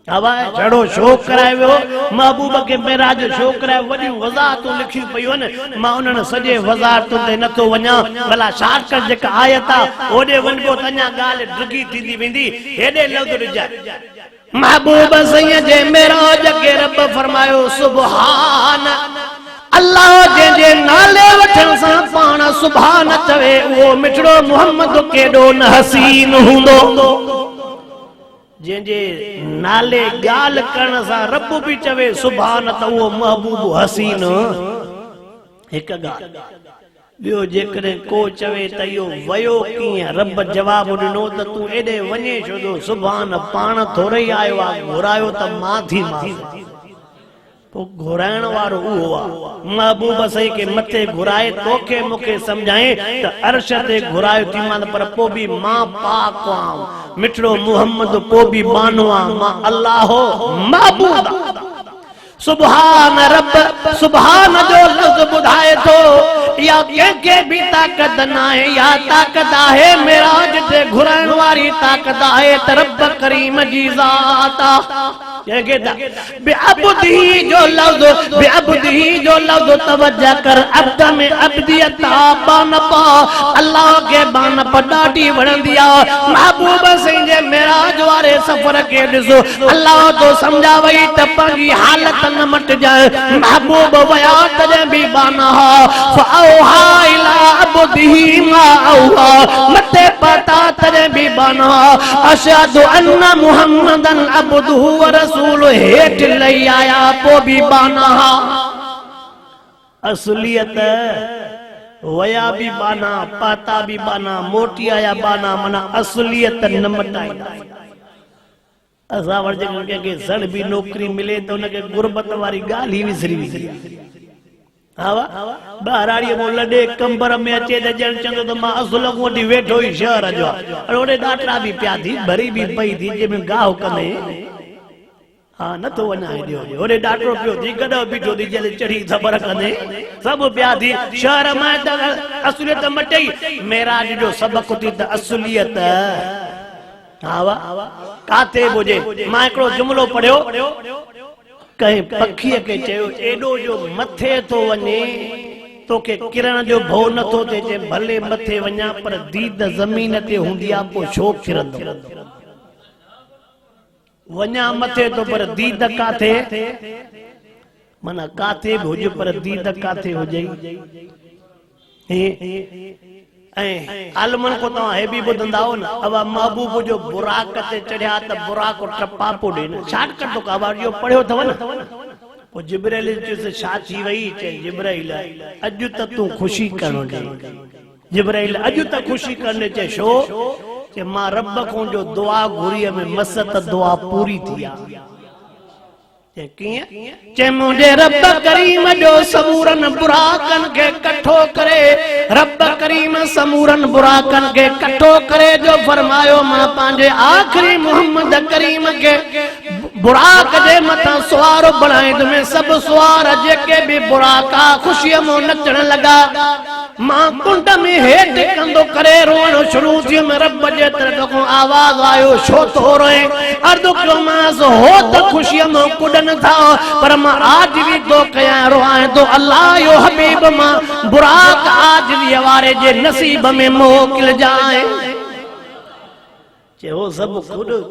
हवा जड़ो शो करायो वियो महबूब के मेराज शो करायो, वडियूं वज़ाहतूं लिखियूं पयूं न। मां उन्हनि सॼे वज़ाहतुनि ते नथो वञा, भला शॉर्टकट जेका आयत आहे ओॾे वञिबो त अञा ॻाल्हि ढिघी थींदी वेंदी। हेॾे लफ़्ज़ ॾिजाए महबूब सैय्यद जे मेराज के रब फरमायो सुभान अल्लाह जे नाले वठण सां पाण सुभान चवे वो मिठड़ो मोहम्मद केडो न हसीन हुंदो। जे नाले गाल करण सां रब भी चवे सुभान त वो महबूब हसीन एक गाल। बियो जेकॾहिं को चवे त इहो वयो कीअं, रब जवाब ॾिनो त तूं एॾे वञे छो थो, सुभान पाण थोरे ई आयो आहे, घुरायो त मां थी पोइ घुराइण वारो उहो आहे। महबूब सही के मथे घुराए तोखे मूंखे सम्झाए त अर्श ते घुरायो थी मां, पर पोइ बि मां पाक आहियां। मिठड़ो मुहम्मद पोइ बि मानो आहे, मां अल्लाह महबूब। सुभान रब सुभान जो लफ्ज़ बुधाए तो या के भी ताकत ना है, या ताकत है मेराज ते घुराइण वारी ताकत है त रब करीम जी ज़ात। बेअब्दी जो लफ्ज तवज्जो कर अब्द में अब्दियत बान पा अल्लाह के बान पर ॾाढी वणंदी आहे महबूब सिंह जे मेराज वारे सफ़र के ॾिसो अल्लाह तो समझा वई त पंहिंजी हालत न मट जाए महबूब वया तॾहिं बि बाना फऔहा इला अब्दिही मा औहा मथे पता तॾहिं बि बाना अशहदु अन्न मुहम्मदन अब्दुहु व रसूलु हेठ लई आया पो भी बाना असलियत वया भी बाना पाता भी बाना मोटी आया बाना मना असलियत न मटाईंदा असा वरजे के सण भी नौकरी मिले तो उनके गुरबत वारी गाल ही विसरी हावा बहराड़ी मो लडे कंबर में अचे त जण चंदो तो मां असुल कोडी वेठो ही शहर जो और ओडे डाटरा भी प्या थी भरी भी पई थी जे में गाव कने हाँ न तो वना दियो ओरे डाटरो पियो थी गडो बीठो थी जले चढ़ी खबर कने सब प्या थी शहर में त असलियत मटई मेराज जो सबक थी त असलियत हावा काथे बुजे मां एकड़ो जुमलो पढ़ियो कहीं पखी के चयो एडो जो मथे तो वने तो के किरण जो भो न तो थे जे भले मथे वन्या पर दीद जमीन ते हुंदिया पो छो किरंदो वन्या मथे तो पर दीद काथे मना काथे भुज पर दीद काथे हो जाई आलमन को तो है भी बुधंदा हो ना अब महबूब जो बुराक ते चढ़िया त बुराक को टप्पा पोडे न छाट कर तो का बार जो पढ़ियो थव न वो जिब्राइल से छाची वई चे जिब्राइल अजु त तू खुशी करो दे जिब्राइल अजु त खुशी करने चे शो कि मां रब को जो दुआ घुरी में मसत दुआ पूरी थिया चे मुझे रब करीम जो समूरन बुराकन के कठो करे रब करीम समूरन बुराकन के कठो करे जो फरमायो मां पांजे आखिरी मोहम्मद करीम के बुराक जे मथा सवार बनाए में सब सवार जेके भी बुराका खुशी मो नचण लगा मां कुंड में हेठ कंदो करे रोण शुरू थी में रब जे तरफ को आवाज आयो छो तो रोए अर्द को मास हो त खुशी मो कुडन था पर मां आज भी तो कया रोए तो अल्लाह यो हबीब मां बुराक आज भी वारे जे नसीब में मोकिल जाए चे हो सब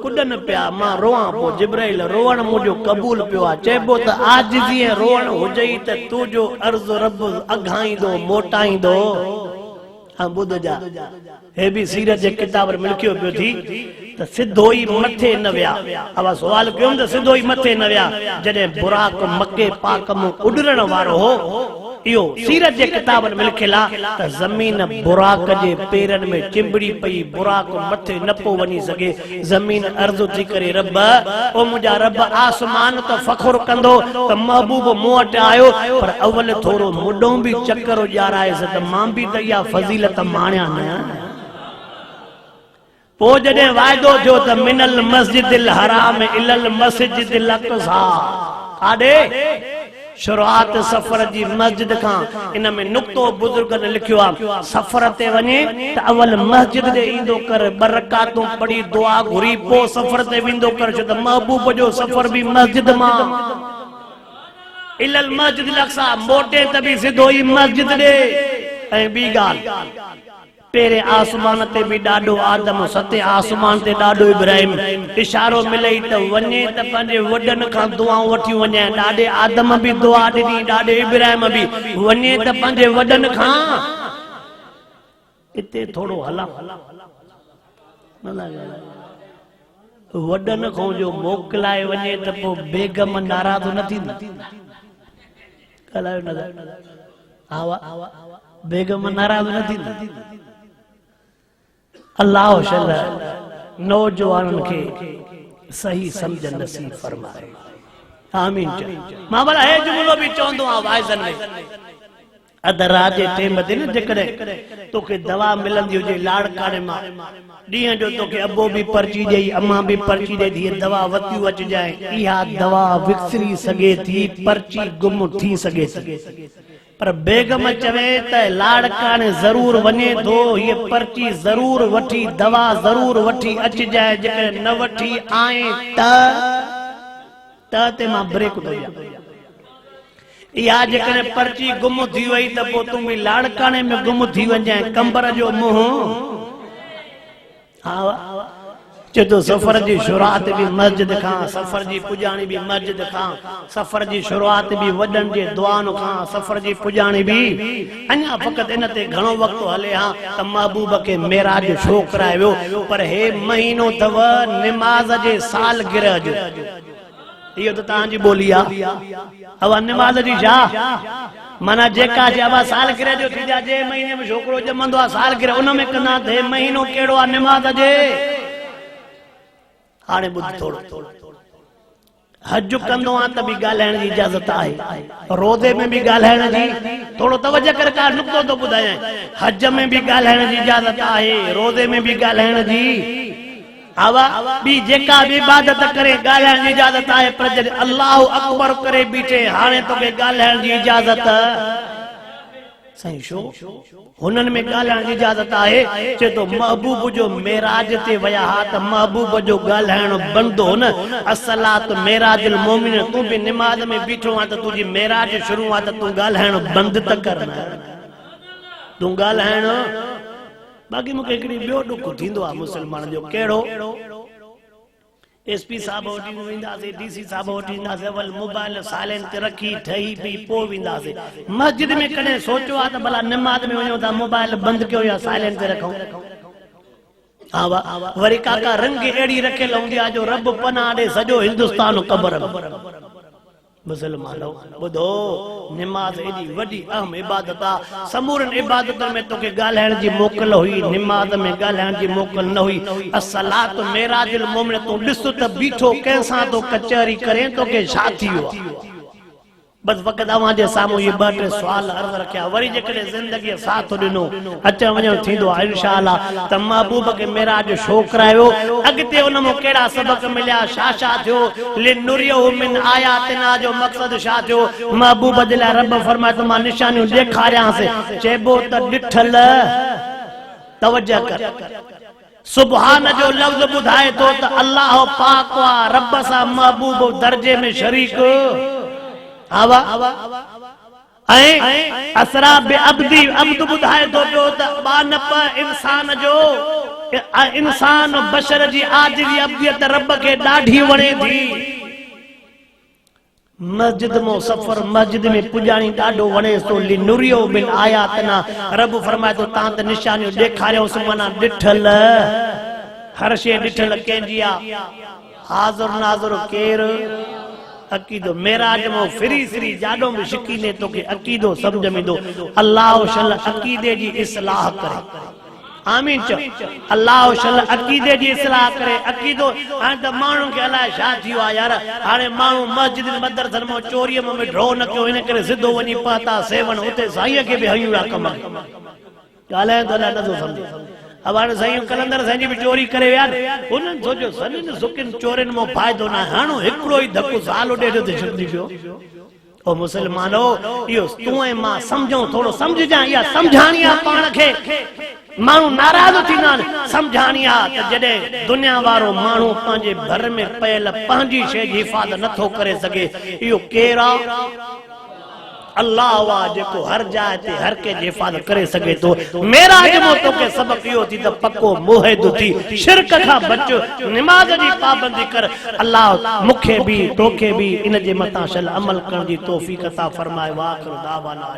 कुडन पिया मां रोआ पो जिब्राइल रोवण मुजो कबूल पियो आ चेबो त आज जी रोवण हो जई त तू जो अर्ज रब अघाई दो मोटाई दो हां बुध जा हे भी सीरत जे किताब में लिखियो पियो थी त सिधो ही मथे न वया अब सवाल कयो त सिधो ही मथे न वया जडे बुराक मक्के पाक में उडरण वारो हो यो सीरत जे किताब में लिखला त जमीन बुराक जे पेरन में चिंबड़ी पई बुराक मथे न पो वनी सके जमीन अर्ज थी करे रब ओ मुजा रब आसमान तो फखर कंदो त महबूब मोट आयो पर अवल थोरो मुडो भी चक्कर उजाराए स त मां भी त या फजीलत माण्या न पो जडे वायदो थियो त मिनल मस्जिदिल हराम इलल मस्जिदिल अक़सा आडे शुरुआत सफर जी मस्जिद का इन में नुक्तो बुजुर्ग ने लिखियो आ सफर ते वने त अवल मस्जिद दे इंदो कर बरकातों पड़ी दुआ घुरी पो सफर ते विंदो कर छ त महबूब जो सफर भी मस्जिद मा इलल मस्जिद अक़सा मोटे तभी सिधो ही मस्जिद दे ए बी गाल पेरे आसमान ते भी डाडो आदम सते आसमान ते डाडो इब्राहिम इशारो मिलई त वने त पंजे वडन का दुआऊं वठी वने डाडे आदम भी दुआ दी डाडे इब्राहिम भी वने त पंजे वडन का इते थोड़ो हला वडन को जो मोकलाए वने त पो बेगम नाराज न थी कलायो न आवा बेगम नाराज न थी अल्लाह नौजवान के सही समझ नसीब फरमाए आमीन मां भला है जुमलो भी चोंदो आ वाइजन में अदरा जे टेम ते न जकड़े तोके दवा मिलंदी हुजे लाड़काने मां ॾींहं जो तोके अबो भी पर्ची ॾेई अम्मा भी पर्ची ॾे धी दवा वती अच जाए इहा दवा विकसरी सके थी पर्ची गुम थी सके पर बेगम चवे त लाड़काने जरूर वने दो ये पर्ची जरूर वठी दवा जरूर वठी अच जाए जेकर न वठी आए त ते मां ब्रेक थो ॾियां। इहा जेकॾहिं पर्ची गुम थी वई त पोइ तूं बि लाड़काने में गुम थी वञे कंबर जो मुंहुं। हा चए तो सफ़र जी शुरूआत भी मस्जिद खां, सफ़र जी पुॼाणी भी मस्जिद खां, सफ़र जी शुरूआत भी वॾनि जे दुआनि खां, सफ़र जी पुॼाणी भी अञा फ़क़त इन ते घणो वक़्तु हले हा त महबूब खे मेराज छो करायो। पर हे महीनो अथव निमाज़ जे सालगिरह जो। इहो त तव्हांजी ॿोली आहे। अवा निमाज़ जी छा माना जेका चइबा सालगिरह जो थी जे महीने में छोकिरो ॼमंदो आहे सालगिरह उन में कंदा थे महीनो कहिड़ो आहे निमाज़ जे। हाणे ॿुध थोरो हज कंदो आहे त बि ॻाल्हाइण जी इजाज़त आहे, रोज़े में भी ॻाल्हाइण जी थोरो तवजो करे का नुक़्तो थो ॿुधायां। हज में भी ॻाल्हाइण जी इजाज़त आहे, रोज़े में भी ॻाल्हाइण जी आवा बी जेका भी इबादत करे ॻाल्हाइण जी इजाज़त आहे। पर जॾहिं अल्लाह अकबर करे बीठे हाणे तोखे ॻाल्हाइण जी इजाज़त सही छो हुननि में ॻाल्हाइण जी इजाज़त आहे। चए तो महबूब जो मेराज ते विया हा त महबूब जो ॻाल्हाइण बंदि हो न। असलात मेराजुल मोमिन तूं भी निमाज़ में बीठो आहे त तुंहिंजी मेराज शुरू आहे त तूं ॻाल्हाइण बंदि त कर न तूं ॻाल्हाइण। बाक़ी मूंखे हिकिड़ी ॿियो ॾुख थींदो आहे मुस्लमान जो कहिड़ो एसपी साहब वटि वेंदासीं, डीसी साहब वटि ईंदासीं, अवल मोबाइल साइलेंट ते रखी ठही पई पोइ वेंदासीं। मस्जिद में कॾहिं सोचियो आहे त भला निमाज़ में वञूं था मोबाइल बंदि कयो या साइलेंट ते रखूं। हा वाह वरी काका रंग अहिड़ी रखियल हूंदी आहे जो रब पनाह ॾे सॼो हिंदुस्तान क़बर मुसलमानो ॿुधो निमाज़ एॾी वॾी अहम इबादत आहे। समूरनि इबादतुनि में तोखे ॻाल्हाइण जी मोकल हुई, निमाज़ में ॻाल्हाइण जी मोकल न हुई। असलात मेराजुल मोमिन तूं ॾिस त बीठो कंहिंसां तो कचहरी करे तोखे छा थी वियो आहे। बस वक़्तु अव्हां जे साम्हूं ये ॿ टे सुवाल अर्ज़ रखिया। वरी जेकॾहिं ज़िंदगीअ साथ ॾिनो अचण वञण थींदो आहे इंशाअल्लाह त महबूब खे मेराज छो करायो, अॻिते उन मां कहिड़ा सबक़ मिलिया, छा छा थियो। लिनुरियहु मिन आयातिना जो मक़सदु छा थियो। महबूब जे लाइ रब फरमाए त मां निशानियूं ॾेखारियांसि। चइबो त ॾिठल तवजह कर सुभान जो लफ़्ज़ ॿुधाए थो त अल्लाह पाक आहे, रब सां महबूब दर्जे में शरीक आवा ऐं असरा बे अब्दी अब्द ॿुधाए थो पियो त बानप इंसान जो इंसान बशर जी आजिज़ी अब्दियत रब खे ॾाढी वणे थी। मस्जिद मो सफ़र मस्जिद में पुॼाणी ॾाढो वणे थो। लिनुरियहु मिन आयातिना रब फरमाए थो तां त निशानियूं ॾेखारियोसि माना ॾिठल हर शइ ॾिठल कंहिंजी आहे। हाज़ुर नाज़ुर केरु अकीदो मेराज मो फिरी फिरी जाडो में शिकीने तोखे अकीदो समझ में दो। अल्लाह शल अकीदे जी इस्लाह करे आमीन चो। अल्लाह शल अकीदे जी इस्लाह करे अकीदो हाणे त माण्हू खे अलाए छा थियो आहे यार। हाणे माण्हू मस्जिद मदरसनि मां चोरीअ में ड्रो न कयो हिन करे सिधो वञी पहुता सेवन उते साईं खे बि हयूं था कम ॻाल्हाए त अलाए नथो सम्झे। अब हाणे साईं कलंदर साईं जी बि चोरी करे विया उन्हनि सोचियो सभिनी सुकिन चोरियुनि मां फ़ाइदो न हाणे हिकिड़ो ई धकु सालो ॾेढ ते छॾी पियो। ओ मुसलमानो इहो तूं ऐं मां सम्झूं थोरो सम्झजां इहा सम्झाणी आहे पाण खे। माण्हू नाराज़ थींदा आहिनि सम्झाणी आहे त जॾहिं दुनिया वारो माण्हू पंहिंजे घर में पयल पंहिंजी शइ जी हिफ़ाज़त नथो करे सघे इहो केरु आहे। अल्लाह वाह जेको हर जाइ ते हर के जी हिफ़ाज़त करे सघे थो। मेराज मो तोखे सबक़ इहो थी त पको मुहिद थी शिरक खां बच निमाज़ जी पाबंदी कर। अल्लाह मूंखे बि तोखे बि इन जे मथां शल अमल करण जी तौफ़ीक़ अता फरमाए। वाखिर दावाना